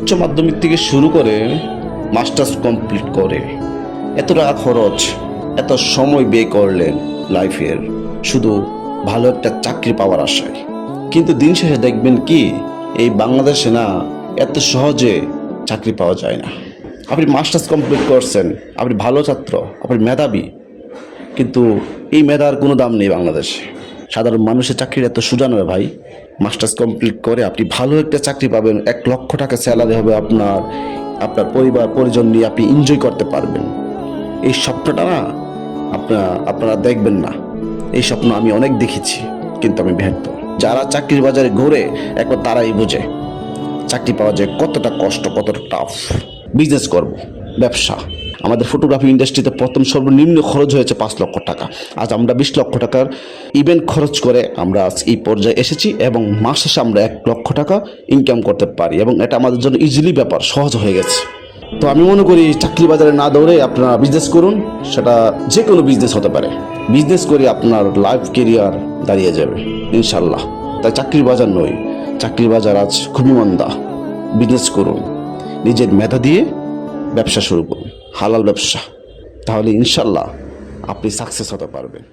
উচ্চ মাধ্যমিক থেকে শুরু করে মাস্টার্স কমপ্লিট করে এত টাকা খরচ, এত সময় ব্যয় করলেন লাইফের শুধু ভালো একটা চাকরি পাওয়ার আশায়। কিন্তু দিন শেষে দেখবেন কি, এই বাংলাদেশে না এত সহজে চাকরি পাওয়া যায় না। আপনি মাস্টার্স কমপ্লিট করছেন, আপনি ভালো ছাত্র, আপনি মেধাবী, কিন্তু এই মেধার কোনো দাম নেই বাংলাদেশে। সাধারণ মানুষের চাকরির এত সোজা নয় ভাই। মাস্টার্স কমপ্লিট করে আপনি ভালো একটা চাকরি পাবেন, 1 লক্ষ টাকা স্যালারি হবে আপনার, আপনার পরিবার পরিজন নিয়ে আপনি এনজয় করতে পারবেন। এই স্বপ্নটা না আপনারা দেখবেন না। এই স্বপ্ন আমি অনেক দেখেছি, কিন্তু আমি ব্যর্থ। যারা চাকরির বাজারে ঘুরে একবার তারাই বোঝে চাকরি পাওয়া যায় কতটা কষ্ট, কতটা টাফ। বিজনেস করব, ব্যবসা। আমাদের ফটোগ্রাফি ইন্ডাস্ট্রিতে প্রথম সর্বনিম্ন খরচ হয়েছে 5 লক্ষ টাকা। আজ আমরা 20 লক্ষ টাকার ইভেন্ট খরচ করে আমরা আজ এই পর্যায়ে এসেছি এবং মাস শেষে আমরা 1 লক্ষ টাকা ইনকাম করতে পারি এবং এটা আমাদের জন্য ইজিলি ব্যাপার, সহজ হয়ে গেছে। তো আমি মনে করি চাকরি বাজারে না দৌড়ে আপনারা বিজনেস করুন। সেটা যে কোনো বিজনেস হতে পারে। বিজনেস করে আপনার লাইফ কেরিয়ার দাঁড়িয়ে যাবে ইনশাল্লাহ। তাই চাকরির বাজার নয়, চাকরির বাজার আজ খুবই মন্দা। বিজনেস করুন, নিজের মেধা দিয়ে ব্যবসা শুরু করুন, হালাল ব্যবসা। তাহলে ইনশাল্লাহ আপনি সাকসেস হতে পারবেন।